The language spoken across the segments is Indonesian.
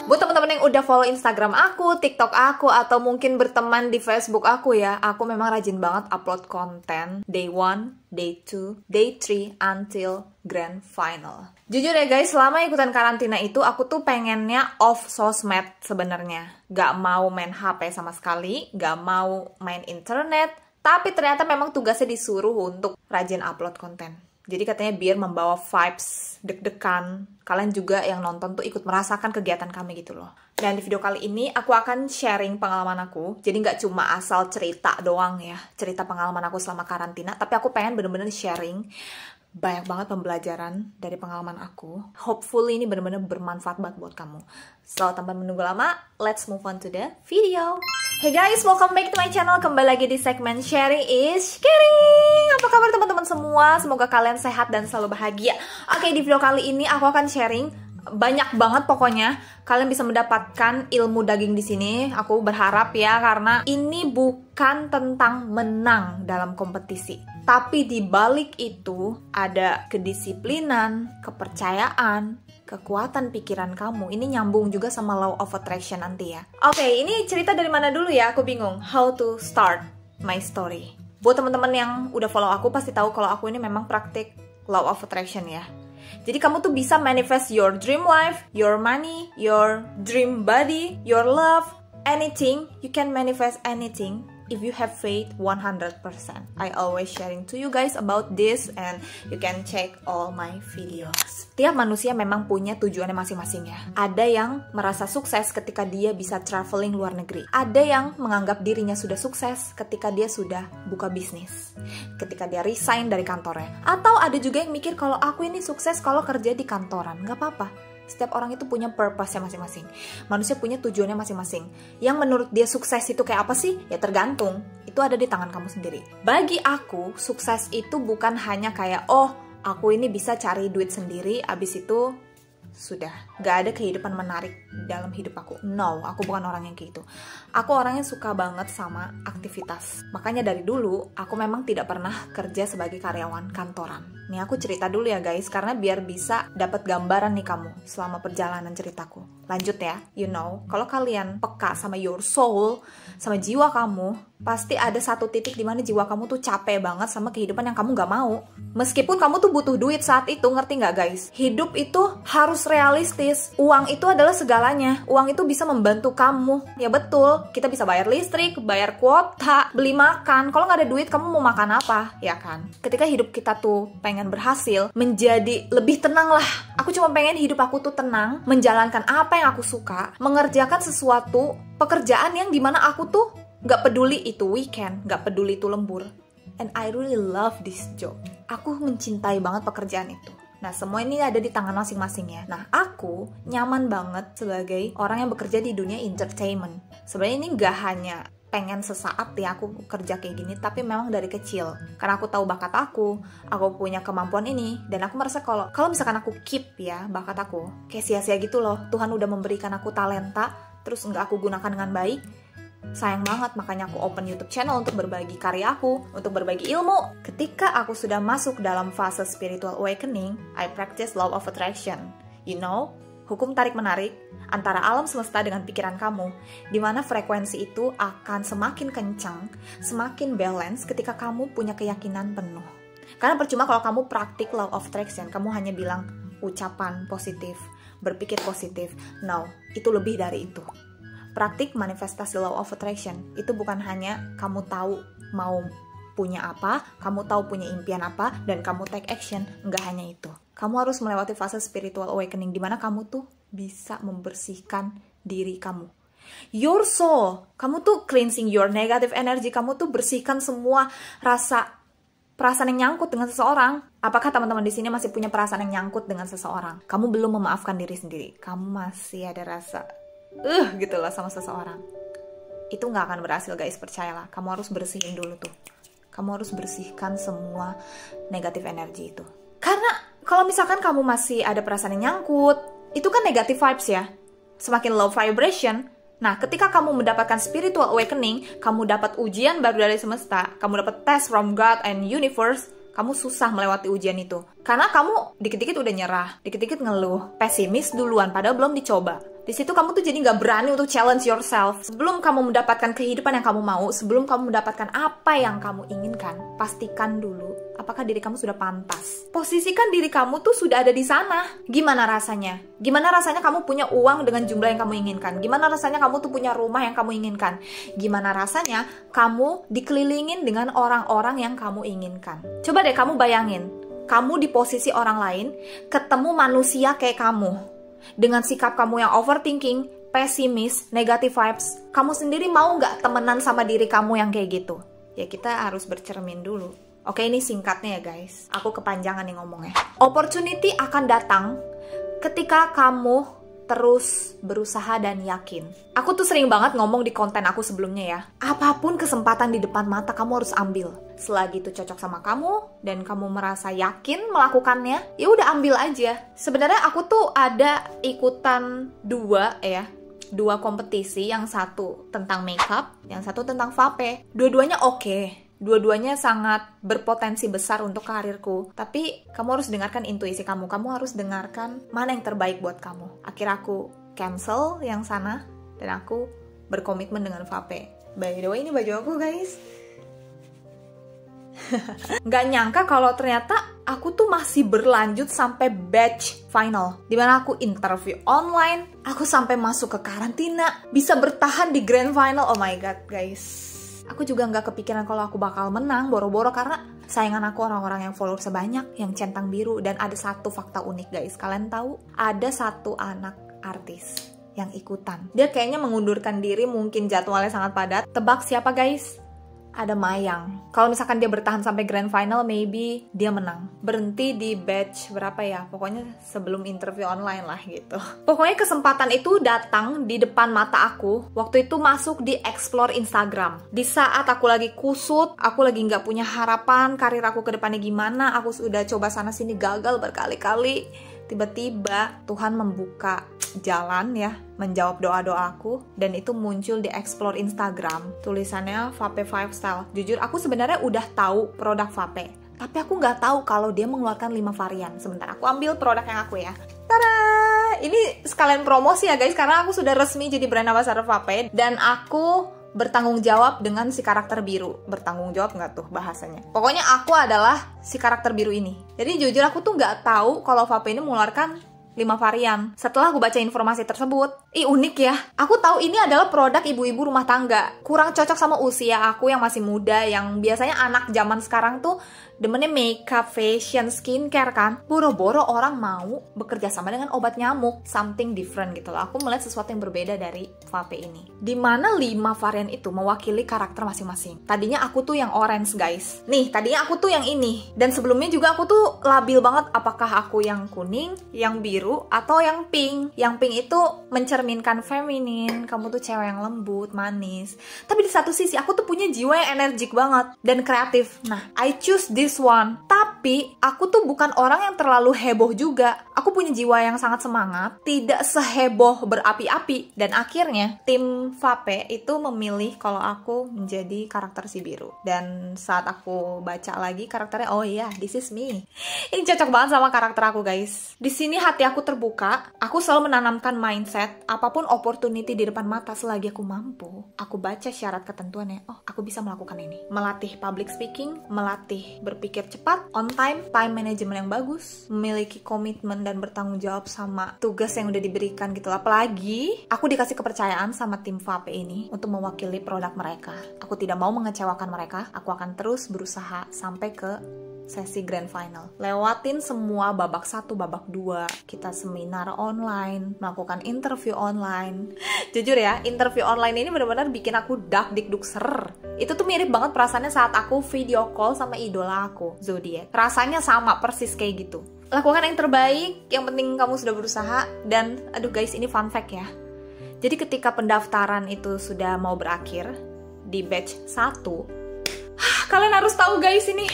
Buat teman-teman yang udah follow Instagram aku, TikTok aku, atau mungkin berteman di Facebook aku ya, aku memang rajin banget upload konten day 1, day 2, day 3, until grand final. Jujur ya guys, selama ikutan karantina itu aku tuh pengennya off sosmed sebenarnya. Gak mau main HP sama sekali, gak mau main internet, tapi ternyata memang tugasnya disuruh untuk rajin upload konten. Jadi katanya biar membawa vibes deg-degan. Kalian juga yang nonton tuh ikut merasakan kegiatan kami gitu loh. Dan di video kali ini aku akan sharing pengalaman aku. Jadi nggak cuma asal cerita doang ya. Cerita pengalaman aku selama karantina. Tapi aku pengen bener-bener sharing banyak banget pembelajaran dari pengalaman aku. Hopefully ini bener-bener bermanfaat banget buat kamu. So, tanpa menunggu lama, let's move on to the video. Hey guys, welcome back to my channel. Kembali lagi di segmen Sharing is Caring. Apa kabar teman-teman semua? Semoga kalian sehat dan selalu bahagia. Oke, di video kali ini aku akan sharing banyak banget pokoknya. Kalian bisa mendapatkan ilmu daging di sini. Aku berharap ya, karena ini bukan tentang menang dalam kompetisi. Tapi di balik itu ada kedisiplinan, kepercayaan, kekuatan pikiran kamu. Ini nyambung juga sama law of attraction nanti ya. Oke, ini cerita dari mana dulu ya? Aku bingung. How to start my story. Buat teman-teman yang udah follow aku pasti tahu kalau aku ini memang praktik law of attraction ya. Jadi kamu tuh bisa manifest your dream life, your money, your dream body, your love, anything. You can manifest anything if you have faith 100%. I always sharing to you guys about this and you can check all my videos. Tiap manusia memang punya tujuannya masing-masing ya. Ada yang merasa sukses ketika dia bisa traveling luar negeri. Ada yang menganggap dirinya sudah sukses ketika dia sudah buka bisnis. Ketika dia resign dari kantornya. Atau ada juga yang mikir kalau aku ini sukses kalau kerja di kantoran. Gak apa-apa. Setiap orang itu punya purpose-nya masing-masing. Manusia punya tujuannya masing-masing. Yang menurut dia sukses itu kayak apa sih? Ya tergantung. Itu ada di tangan kamu sendiri. Bagi aku, sukses itu bukan hanya kayak, oh, aku ini bisa cari duit sendiri, abis itu sudah. Gak ada kehidupan menarik dalam hidup aku. No, aku bukan orang yang kayak gitu. Aku orangnya suka banget sama aktivitas. Makanya dari dulu, aku memang tidak pernah kerja sebagai karyawan kantoran. Nih aku cerita dulu ya guys, karena biar bisa dapat gambaran nih kamu selama perjalanan ceritaku. Lanjut ya, you know, kalau kalian peka sama your soul, sama jiwa kamu, pasti ada satu titik di mana jiwa kamu tuh capek banget sama kehidupan yang kamu gak mau. Meskipun kamu tuh butuh duit saat itu, ngerti gak guys? Hidup itu harus realistis. Uang itu adalah segalanya. Uang itu bisa membantu kamu. Ya betul, kita bisa bayar listrik, bayar kuota, beli makan. Kalau gak ada duit, kamu mau makan apa? Ya kan? Ketika hidup kita tuh pengen berhasil, menjadi lebih tenang lah. Aku cuma pengen hidup aku tuh tenang, menjalankan apa yang aku suka, mengerjakan sesuatu, pekerjaan yang dimana aku tuh gak peduli itu weekend, gak peduli itu lembur. And I really love this job. Aku mencintai banget pekerjaan itu. Nah, semua ini ada di tangan masing-masing ya. Nah, aku nyaman banget sebagai orang yang bekerja di dunia entertainment. Sebenarnya ini gak hanya pengen sesaat ya aku kerja kayak gini, tapi memang dari kecil. Karena aku tahu bakat aku punya kemampuan ini, dan aku merasa kalau misalkan aku keep ya bakat aku, kayak sia-sia gitu loh. Tuhan udah memberikan aku talenta, terus nggak aku gunakan dengan baik. Sayang banget, makanya aku open YouTube channel untuk berbagi karya aku, untuk berbagi ilmu. Ketika aku sudah masuk dalam fase spiritual awakening, I practice law of attraction. You know, hukum tarik-menarik antara alam semesta dengan pikiran kamu, di mana frekuensi itu akan semakin kencang, semakin balance ketika kamu punya keyakinan penuh. Karena percuma kalau kamu praktik law of attraction, kamu hanya bilang ucapan positif, berpikir positif. No, itu lebih dari itu. Praktik manifestasi law of attraction itu bukan hanya kamu tahu mau punya apa, kamu tahu punya impian apa, dan kamu take action. Nggak hanya itu. Kamu harus melewati fase spiritual awakening di mana kamu tuh bisa membersihkan diri kamu. Your soul, kamu tuh cleansing your negative energy, kamu tuh bersihkan semua perasaan yang nyangkut dengan seseorang. Apakah teman-teman di sini masih punya perasaan yang nyangkut dengan seseorang? Kamu belum memaafkan diri sendiri. Kamu masih ada rasa gitu lah sama seseorang. Itu nggak akan berhasil guys, percayalah. Kamu harus bersihin dulu tuh. Kamu harus bersihkan semua negatif energi itu. Karena kalau misalkan kamu masih ada perasaan yang nyangkut, itu kan negative vibes ya. Semakin low vibration. Nah, ketika kamu mendapatkan spiritual awakening, kamu dapat ujian baru dari semesta, kamu dapat test from God and universe, kamu susah melewati ujian itu. Karena kamu dikit-dikit udah nyerah, dikit-dikit ngeluh, pesimis duluan, padahal belum dicoba. Di situ kamu tuh jadi nggak berani untuk challenge yourself. Sebelum kamu mendapatkan kehidupan yang kamu mau, sebelum kamu mendapatkan apa yang kamu inginkan, pastikan dulu apakah diri kamu sudah pantas. Posisikan diri kamu tuh sudah ada di sana. Gimana rasanya? Gimana rasanya kamu punya uang dengan jumlah yang kamu inginkan? Gimana rasanya kamu tuh punya rumah yang kamu inginkan? Gimana rasanya kamu dikelilingin dengan orang-orang yang kamu inginkan? Coba deh kamu bayangin, kamu di posisi orang lain, ketemu manusia kayak kamu. Dengan sikap kamu yang overthinking, pesimis, negative vibes, kamu sendiri mau nggak temenan sama diri kamu yang kayak gitu? Ya kita harus bercermin dulu. Oke, ini singkatnya ya guys. Aku kepanjangan nih ngomongnya. Opportunity akan datang ketika kamu terus berusaha dan yakin. Aku tuh sering banget ngomong di konten aku sebelumnya ya. Apapun kesempatan di depan mata kamu harus ambil. Selagi itu cocok sama kamu dan kamu merasa yakin melakukannya, ya udah ambil aja. Sebenarnya aku tuh ada ikutan dua kompetisi, yang satu tentang makeup, yang satu tentang vape. Dua-duanya oke. Dua-duanya sangat berpotensi besar untuk karirku. Tapi kamu harus dengarkan intuisi kamu. Kamu harus dengarkan mana yang terbaik buat kamu. Akhirnya aku cancel yang sana dan aku berkomitmen dengan vape. By the way, ini baju aku guys. Nggak nyangka kalau ternyata aku tuh masih berlanjut sampai batch final, dimana aku interview online, aku sampai masuk ke karantina, bisa bertahan di grand final. Oh my god guys, aku juga nggak kepikiran kalau aku bakal menang, boro-boro karena saingan aku orang-orang yang follower sebanyak, yang centang biru. Dan ada satu fakta unik guys, kalian tahu? Ada satu anak artis yang ikutan. Dia kayaknya mengundurkan diri, mungkin jadwalnya sangat padat. Tebak siapa guys? Ada Mayang. Kalau misalkan dia bertahan sampai grand final, maybe dia menang. Berhenti di batch berapa ya? Pokoknya sebelum interview online lah gitu. Pokoknya kesempatan itu datang di depan mata aku. Waktu itu masuk di explore Instagram. Di saat aku lagi kusut, aku lagi nggak punya harapan karir aku ke depannya gimana. Aku sudah coba sana sini, gagal berkali-kali. Tiba-tiba Tuhan membuka jalan ya, menjawab doa-doaku, dan itu muncul di explore Instagram. Tulisannya Vape 5 Style. Jujur aku sebenarnya udah tahu produk Vape, tapi aku nggak tahu kalau dia mengeluarkan 5 varian. Sebentar, aku ambil produk yang aku ya. Tada! Ini sekalian promosi ya guys, karena aku sudah resmi jadi brand ambassador Vape, dan aku bertanggung jawab dengan si karakter biru. Bertanggung jawab nggak tuh bahasanya? Pokoknya aku adalah si karakter biru ini. Jadi jujur aku tuh nggak tahu kalau Vape ini mengeluarkan 5 varian. Setelah aku baca informasi tersebut, unik ya. Aku tahu ini adalah produk ibu-ibu rumah tangga. Kurang cocok sama usia aku yang masih muda, yang biasanya anak zaman sekarang tuh demennya makeup, fashion, skincare kan. Boro-boro orang mau bekerja sama dengan obat nyamuk. Something different gitu loh. Aku melihat sesuatu yang berbeda dari Vape ini. Dimana 5 varian itu mewakili karakter masing-masing. Tadinya aku tuh yang orange guys. Nih, tadinya aku tuh yang ini. Dan sebelumnya juga aku tuh labil banget apakah aku yang kuning, yang biru, atau yang pink. Yang pink itu mencerminkan feminin. Kamu tuh cewek yang lembut, manis. Tapi di satu sisi aku tuh punya jiwa yang energik banget dan kreatif. Nah, I choose this one. Tapi aku tuh bukan orang yang terlalu heboh juga. Aku punya jiwa yang sangat semangat, tidak seheboh berapi-api. Dan akhirnya tim Vape itu memilih kalau aku menjadi karakter si biru. Dan saat aku baca lagi karakternya, oh iya, this is me. Ini cocok banget sama karakter aku guys. Di sini hati aku terbuka. Aku selalu menanamkan mindset, apapun opportunity di depan mata selagi aku mampu. Aku baca syarat ketentuannya, oh aku bisa melakukan ini. Melatih public speaking, melatih berpikir cepat, on time management yang bagus, memiliki komitmen dan bertanggung jawab sama tugas yang udah diberikan gitu. Apalagi aku dikasih kepercayaan sama tim Vape ini untuk mewakili produk mereka. Aku tidak mau mengecewakan mereka. Aku akan terus berusaha sampai ke sesi grand final. Lewatin semua babak 1, babak 2. Kita seminar online, melakukan interview online. Jujur ya, interview online ini benar-benar bikin aku dak dikduk ser. Itu tuh mirip banget perasaannya saat aku video call sama idola aku, Zodiac. Rasanya sama persis kayak gitu. Lakukan yang terbaik, yang penting kamu sudah berusaha. Dan aduh guys, ini fun fact ya. Jadi ketika pendaftaran itu sudah mau berakhir di batch 1, kalian harus tahu guys, ini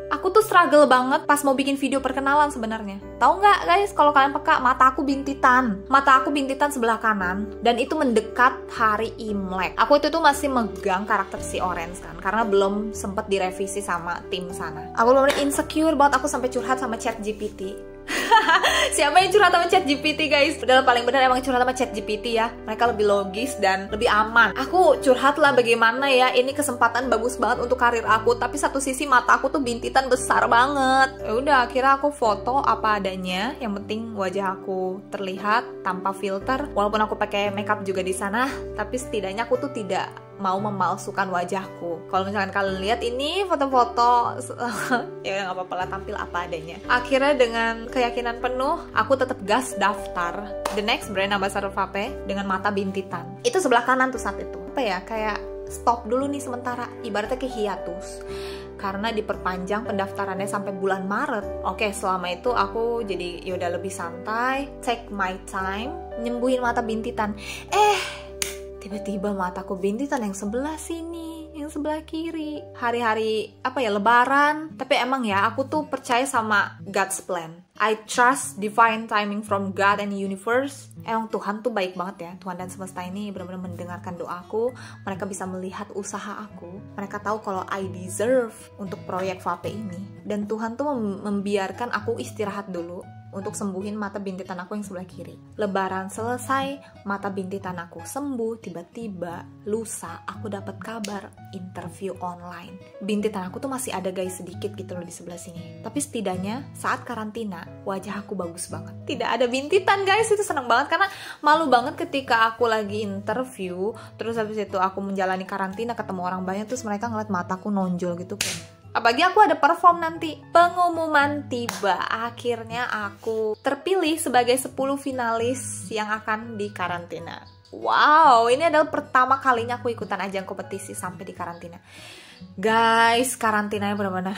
aku tuh struggle banget pas mau bikin video perkenalan sebenarnya. Tahu nggak guys, kalau kalian peka, mata aku bintitan. Mata aku bintitan sebelah kanan. Dan itu mendekat hari Imlek. Aku itu tuh masih megang karakter si Orange kan, karena belum sempet direvisi sama tim sana. Aku bener-bener insecure banget, aku sampai curhat sama ChatGPT. Siapa yang curhat sama ChatGPT guys? Padahal paling benar emang curhat sama ChatGPT ya. Mereka lebih logis dan lebih aman. Aku curhat lah bagaimana ya, ini kesempatan bagus banget untuk karir aku, tapi satu sisi mata aku tuh bintitan besar banget. Ya udah, akhirnya aku foto apa adanya. Yang penting wajah aku terlihat tanpa filter. Walaupun aku pakai makeup juga di sana, tapi setidaknya aku tuh tidak mau memalsukan wajahku. Kalau misalkan kalian lihat ini foto-foto, ya nggak apa-apa lah, tampil apa adanya. Akhirnya dengan keyakinan penuh, aku tetap gas daftar the next brand ambassador Vape dengan mata bintitan. Itu sebelah kanan tuh saat itu. Apa ya, kayak stop dulu nih sementara, ibaratnya kayak hiatus. Karena diperpanjang pendaftarannya sampai bulan Maret. Oke, selama itu aku jadi yaudah lebih santai, take my time, nyembuhin mata bintitan. Tiba-tiba mataku bintitan yang sebelah sini, yang sebelah kiri. Hari-hari apa ya, lebaran. Tapi emang ya, aku tuh percaya sama God's plan. I trust divine timing from God and universe. Emang Tuhan tuh baik banget ya. Tuhan dan semesta ini benar-benar mendengarkan doaku. Mereka bisa melihat usaha aku. Mereka tahu kalau I deserve untuk proyek Vape ini. Dan Tuhan tuh membiarkan aku istirahat dulu untuk sembuhin mata bintitan aku yang sebelah kiri. Lebaran selesai, mata bintitan aku sembuh. Tiba-tiba lusa aku dapat kabar interview online. Bintitan aku tuh masih ada guys, sedikit gitu loh di sebelah sini. Tapi setidaknya saat karantina wajah aku bagus banget. Tidak ada bintitan guys, itu seneng banget. Karena malu banget ketika aku lagi interview, terus habis itu aku menjalani karantina, ketemu orang banyak, terus mereka ngeliat mataku nonjol gitu kayak. Apalagi aku ada perform nanti. Pengumuman tiba. Akhirnya aku terpilih sebagai 10 finalis yang akan di karantina. Wow, ini adalah pertama kalinya aku ikutan ajang kompetisi sampai di karantina. Guys, karantinanya benar-benar.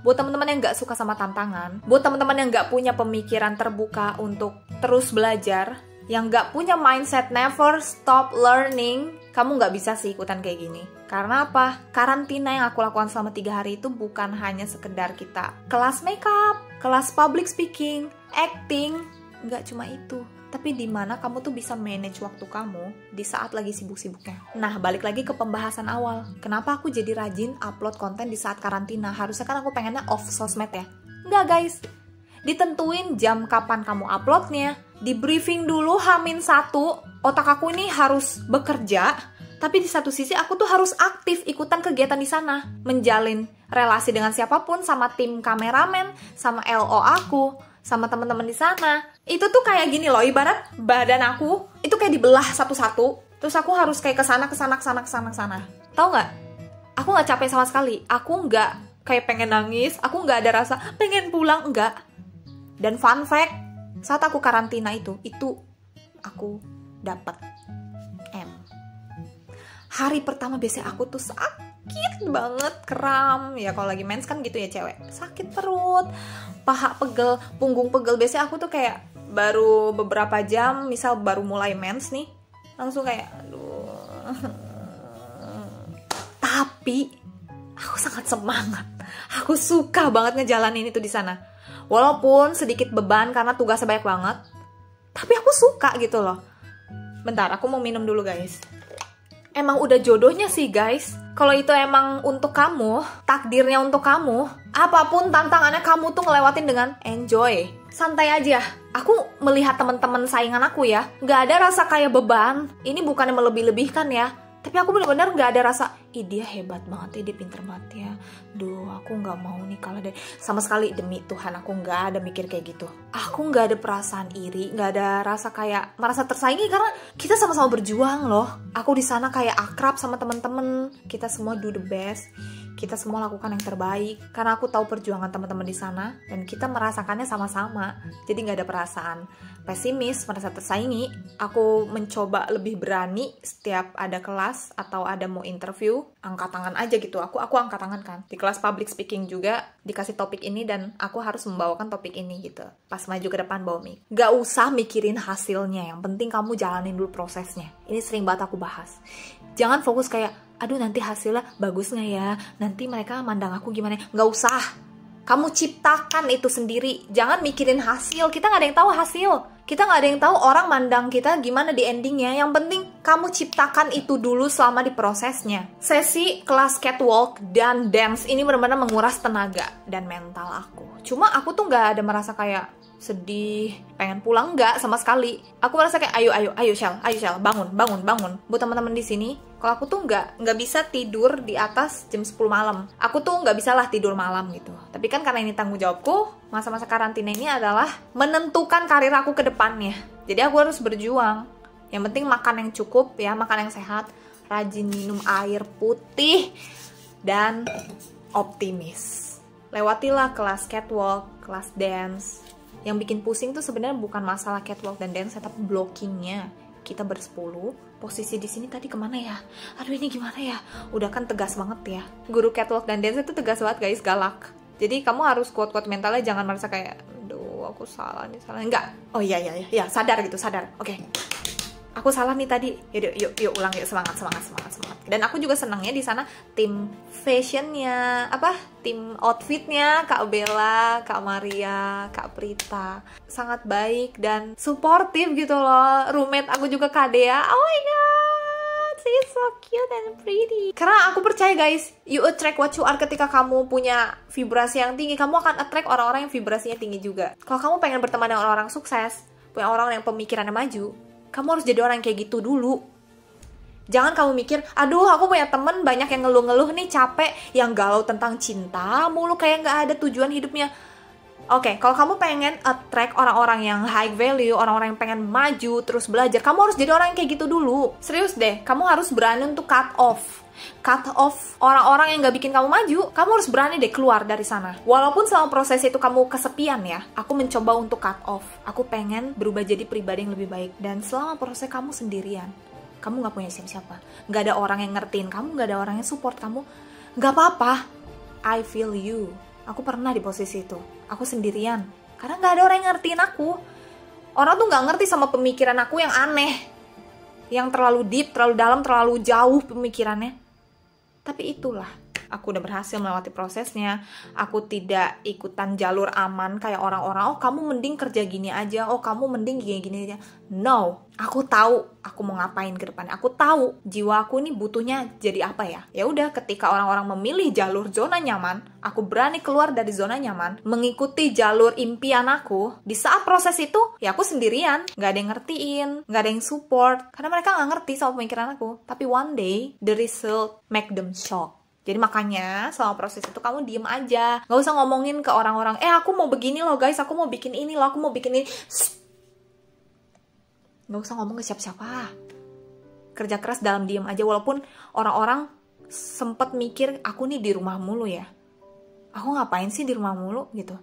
Buat teman-teman yang gak suka sama tantangan, buat teman-teman yang gak punya pemikiran terbuka untuk terus belajar, yang gak punya mindset never stop learning, kamu gak bisa sih ikutan kayak gini. Karena apa? Karantina yang aku lakukan selama 3 hari itu bukan hanya sekedar kita kelas makeup, kelas public speaking, acting, gak cuma itu. Tapi di mana kamu tuh bisa manage waktu kamu di saat lagi sibuk-sibuknya. Nah, balik lagi ke pembahasan awal. Kenapa aku jadi rajin upload konten di saat karantina? Harusnya kan aku pengennya off sosmed ya. Enggak guys. Ditentuin jam kapan kamu uploadnya. Di briefing dulu H-1. Otak aku ini harus bekerja. Tapi di satu sisi aku tuh harus aktif ikutan kegiatan di sana. Menjalin relasi dengan siapapun, sama tim kameramen, sama LO aku, sama teman-teman di sana. Itu tuh kayak gini loh, ibarat badan aku itu kayak dibelah satu-satu. Terus aku harus kayak kesana. Tahu nggak? Aku nggak capek sama sekali. Aku nggak kayak pengen nangis. Aku nggak ada rasa pengen pulang, nggak. Dan fun fact, saat aku karantina itu aku dapat M. Hari pertama biasanya aku tuh sakit banget, kram. Ya kalau lagi mens kan gitu ya cewek. Sakit perut, paha pegel, punggung pegel. Biasanya aku tuh kayak baru beberapa jam, misal baru mulai mens nih, langsung kayak aduh. Tapi aku sangat semangat. Aku suka banget ngejalanin itu di sana. Walaupun sedikit beban karena tugasnya banyak banget, tapi aku suka gitu loh. Bentar, aku mau minum dulu guys. Emang udah jodohnya sih guys. Kalau itu emang untuk kamu, takdirnya untuk kamu, apapun tantangannya kamu tuh ngelewatin dengan enjoy. Santai aja. Aku melihat teman-teman saingan aku ya, gak ada rasa kayak beban. Ini bukannya melebih-lebihkan ya, tapi aku benar-benar gak ada rasa, ih dia hebat banget ya, dia pinter banget ya. Duh, aku gak mau nih kalah deh. Sama sekali, demi Tuhan aku gak ada mikir kayak gitu. Aku gak ada perasaan iri, gak ada rasa kayak merasa tersaingi karena kita sama-sama berjuang loh. Aku di sana kayak akrab sama teman-teman. Kita semua do the best. Kita semua lakukan yang terbaik karena aku tahu perjuangan teman-teman di sana dan kita merasakannya sama-sama. Jadi nggak ada perasaan pesimis, merasa tersaingi. Aku mencoba lebih berani setiap ada kelas atau ada mau interview, angkat tangan aja gitu. Aku angkat tangan kan. Di kelas public speaking juga dikasih topik ini dan aku harus membawakan topik ini gitu. Pas maju ke depan bawa mic. Nggak usah mikirin hasilnya, yang penting kamu jalanin dulu prosesnya. Ini sering banget aku bahas. Jangan fokus kayak, aduh nanti hasilnya bagus nggak ya, nanti mereka mandang aku gimana. Nggak usah, kamu ciptakan itu sendiri. Jangan mikirin hasil, kita nggak ada yang tahu hasil, kita nggak ada yang tahu orang mandang kita gimana di endingnya. Yang penting kamu ciptakan itu dulu selama di prosesnya. Sesi kelas catwalk dan dance ini benar-benar menguras tenaga dan mental aku. Cuma aku tuh nggak ada merasa kayak sedih, pengen pulang, enggak sama sekali. Aku merasa kayak ayo Shell, bangun. Buat teman-teman di sini, kalau aku tuh nggak bisa tidur di atas jam 10 malam. Aku tuh nggak bisa lah tidur malam gitu. Tapi kan karena ini tanggung jawabku, masa-masa karantina ini adalah menentukan karir aku ke depannya. Jadi aku harus berjuang. Yang penting makan yang cukup ya, makan yang sehat, rajin minum air putih, dan optimis. Lewatilah kelas catwalk, kelas dance. Yang bikin pusing tuh sebenarnya bukan masalah catwalk dan dance, tapi blockingnya. Kita bersepuluh, posisi di sini tadi kemana ya? Aduh ini gimana ya? Udah kan tegas banget ya. Guru catwalk dan dance itu tegas banget guys, galak. Jadi kamu harus kuat-kuat mentalnya, jangan merasa kayak, aduh aku salah nih, salah. Enggak. Oh iya, sadar gitu, sadar. Oke. Aku salah nih tadi. Yuk ulang yuk, semangat. Dan aku juga senangnya di sana tim fashionnya, tim outfitnya Kak Bella, Kak Maria, Kak Prita sangat baik dan suportif gitu loh. Roommate aku juga Kak Dea. Oh my god, she's so cute and pretty. Karena aku percaya guys, you attract what you are. Ketika kamu punya vibrasi yang tinggi, kamu akan attract orang-orang yang vibrasinya tinggi juga. Kalau kamu pengen berteman dengan orang-orang sukses, punya orang yang pemikirannya maju, kamu harus jadi orang yang kayak gitu dulu. Jangan kamu mikir, aduh aku punya temen banyak yang ngeluh-ngeluh nih, capek, yang galau tentang cinta mulu, kayak nggak ada tujuan hidupnya. Oke, kalau kamu pengen attract orang-orang yang high value, orang-orang yang pengen maju, terus belajar, kamu harus jadi orang yang kayak gitu dulu. Serius deh, kamu harus berani untuk cut off orang-orang yang gak bikin kamu maju. Kamu harus berani deh keluar dari sana. Walaupun selama proses itu kamu kesepian ya, aku mencoba untuk cut off. Aku pengen berubah jadi pribadi yang lebih baik. Dan selama proses kamu sendirian, kamu gak punya siapa-siapa, gak ada orang yang ngertiin kamu, gak ada orang yang support kamu, gak apa-apa. I feel you. Aku pernah di posisi itu. Aku sendirian karena gak ada orang yang ngertiin aku. Orang tuh gak ngerti sama pemikiran aku yang aneh, yang terlalu deep, terlalu dalam, terlalu jauh pemikirannya. Tapi itulah, aku udah berhasil melewati prosesnya. Aku tidak ikutan jalur aman kayak orang-orang, oh kamu mending kerja gini aja, oh kamu mending gini-gini aja. No, aku tahu aku mau ngapain ke depannya. Aku tahu jiwa aku ini butuhnya jadi apa ya. Ya udah, ketika orang-orang memilih jalur zona nyaman, aku berani keluar dari zona nyaman, mengikuti jalur impian aku. Di saat proses itu, ya aku sendirian, nggak ada yang ngertiin, nggak ada yang support, karena mereka nggak ngerti sama pemikiran aku. Tapi one day, the result make them shock. Jadi makanya selama proses itu kamu diem aja, nggak usah ngomongin ke orang-orang, aku mau begini loh guys, aku mau bikin ini loh, aku mau bikin ini. Nggak usah ngomong ke siapa-siapa. Kerja keras dalam diem aja, walaupun orang-orang sempet mikir aku nih di rumah mulu ya. Aku ngapain sih di rumah mulu gitu?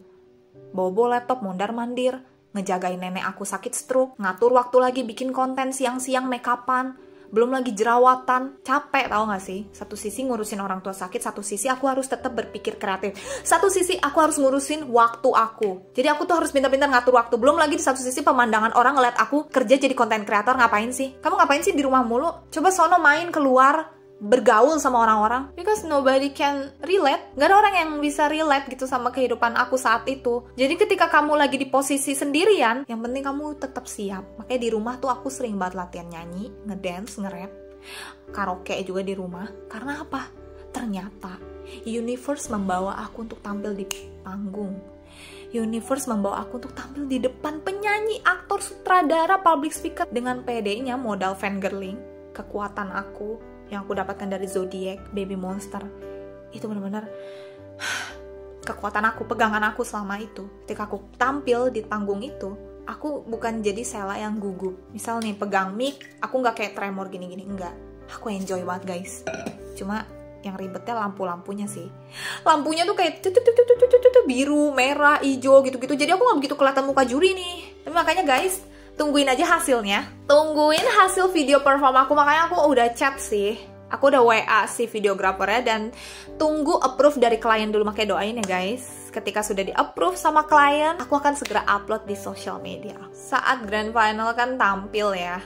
Bobo laptop, mondar-mandir, ngejagain nenek aku sakit stroke, ngatur waktu lagi bikin konten siang-siang make upan, belum lagi jerawatan. Capek tau gak sih? Satu sisi ngurusin orang tua sakit, satu sisi aku harus tetap berpikir kreatif, satu sisi aku harus ngurusin waktu aku. Jadi aku tuh harus pintar-pintar ngatur waktu. Belum lagi di satu sisi pemandangan orang ngeliat aku kerja jadi konten kreator. Ngapain sih? Kamu ngapain sih di rumah mulu? Coba sono main, keluar, bergaul sama orang-orang. Because nobody can relate. Gak ada orang yang bisa relate gitu sama kehidupan aku saat itu. Jadi ketika kamu lagi di posisi sendirian, yang penting kamu tetap siap. Makanya di rumah tuh aku sering banget latihan nyanyi, ngedance, nge-rap, karaoke juga di rumah. Karena apa? Ternyata universe membawa aku untuk tampil di panggung. Universe membawa aku untuk tampil di depan penyanyi, aktor, sutradara, public speaker. Dengan PD-nya modal fangirling, kekuatan aku yang aku dapatkan dari Zodiac, Baby Monster, itu benar-benar kekuatan aku, pegangan aku selama itu. Ketika aku tampil di panggung itu, aku bukan jadi Sela yang gugup. Misal nih pegang mic, aku nggak kayak tremor gini-gini, enggak. Aku enjoy banget guys. Cuma yang ribetnya lampu-lampunya sih. Lampunya tuh kayak biru, merah, hijau gitu-gitu. Jadi aku nggak begitu kelihatan muka juri nih. Tapi makanya guys, tungguin aja hasilnya. Tungguin hasil video perform aku. Makanya aku udah chat sih. Aku udah WA si videografernya. Dan tunggu approve dari klien dulu. Makanya doain ya guys. Ketika sudah di approve sama klien, aku akan segera upload di social media. Saat grand final kan tampil ya,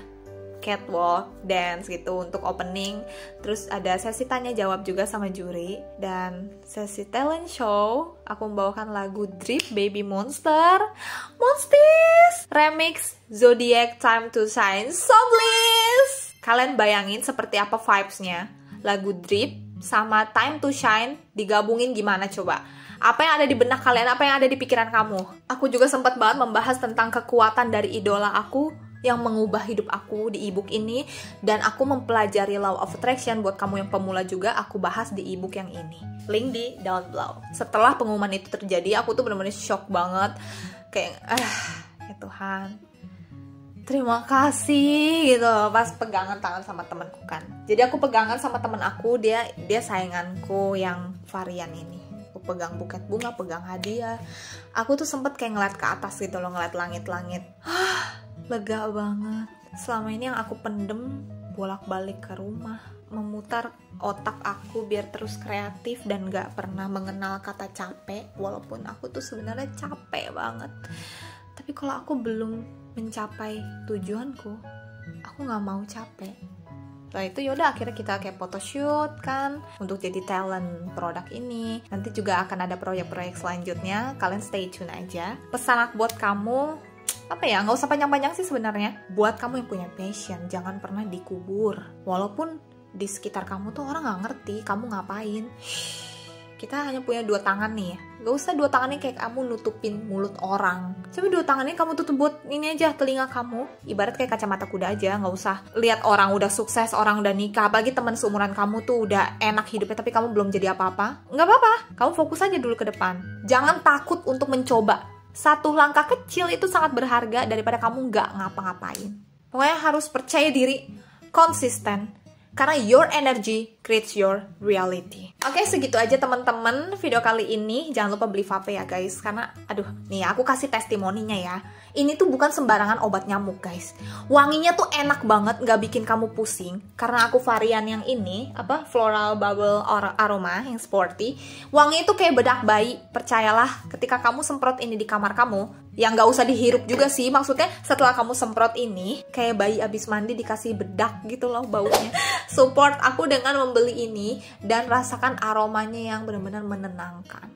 catwalk, dance gitu untuk opening. Terus ada sesi tanya jawab juga sama juri. Dan sesi talent show, aku membawakan lagu Drip Baby Monster, Monstis, remix Zodiac Time to Shine, So Bliss. Kalian bayangin seperti apa vibes-nya lagu Drip sama Time to Shine digabungin gimana coba? Apa yang ada di benak kalian, apa yang ada di pikiran kamu. Aku juga sempat banget membahas tentang kekuatan dari idola aku yang mengubah hidup aku di ebook ini. Dan aku mempelajari Law of Attraction. Buat kamu yang pemula juga, aku bahas di ebook yang ini. Link di down below. Setelah pengumuman itu terjadi, aku tuh bener-bener shock banget. Kayak, ya Tuhan, terima kasih gitu pas pegangan tangan sama temanku kan. Jadi aku pegangan sama temen aku, dia sainganku yang varian ini. Aku pegang buket bunga, pegang hadiah. Aku tuh sempet kayak ngeliat ke atas gitu loh, ngeliat langit-langit. Lega banget. Selama ini yang aku pendem, bolak-balik ke rumah, memutar otak aku biar terus kreatif dan gak pernah mengenal kata capek. Walaupun aku tuh sebenarnya capek banget, tapi kalau aku belum mencapai tujuanku, aku nggak mau capek. Setelah itu yaudah akhirnya kita kayak photoshoot kan untuk jadi talent produk ini. Nanti juga akan ada proyek-proyek selanjutnya, kalian stay tune aja. Pesan aku buat kamu, apa ya, nggak usah panjang-panjang sih sebenarnya. Buat kamu yang punya passion, jangan pernah dikubur. Walaupun di sekitar kamu tuh orang nggak ngerti kamu ngapain. Kita hanya punya 2 tangan nih ya. Gak usah 2 tangan ini kayak kamu nutupin mulut orang. Coba 2 tangan ini kamu tutup buat ini aja, telinga kamu. Ibarat kayak kacamata kuda aja. Gak usah lihat orang udah sukses, orang udah nikah. Apalagi teman seumuran kamu tuh udah enak hidupnya, tapi kamu belum jadi apa-apa. Gak apa-apa, kamu fokus aja dulu ke depan. Jangan takut untuk mencoba. 1 langkah kecil itu sangat berharga daripada kamu gak ngapa-ngapain. Pokoknya harus percaya diri, konsisten. Karena your energy creates your reality. Oke, segitu aja teman-teman video kali ini. Jangan lupa beli vape ya guys. Karena, aduh, nih aku kasih testimoninya ya. Ini tuh bukan sembarangan obat nyamuk guys. Wanginya tuh enak banget, gak bikin kamu pusing. Karena aku varian yang ini, floral bubble aroma yang sporty. Wangi itu kayak bedak bayi. Percayalah, ketika kamu semprot ini di kamar kamu, yang gak usah dihirup juga sih. Maksudnya setelah kamu semprot ini, kayak bayi abis mandi dikasih bedak gitu loh baunya. Support aku dengan membeli ini dan rasakan aromanya yang benar-benar menenangkan.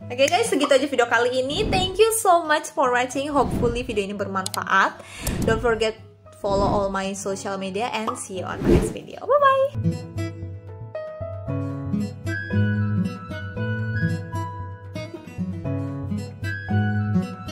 Oke guys, segitu aja video kali ini. Thank you so much for watching. Hopefully video ini bermanfaat. Don't forget follow all my social media and see you on my next video. Bye bye.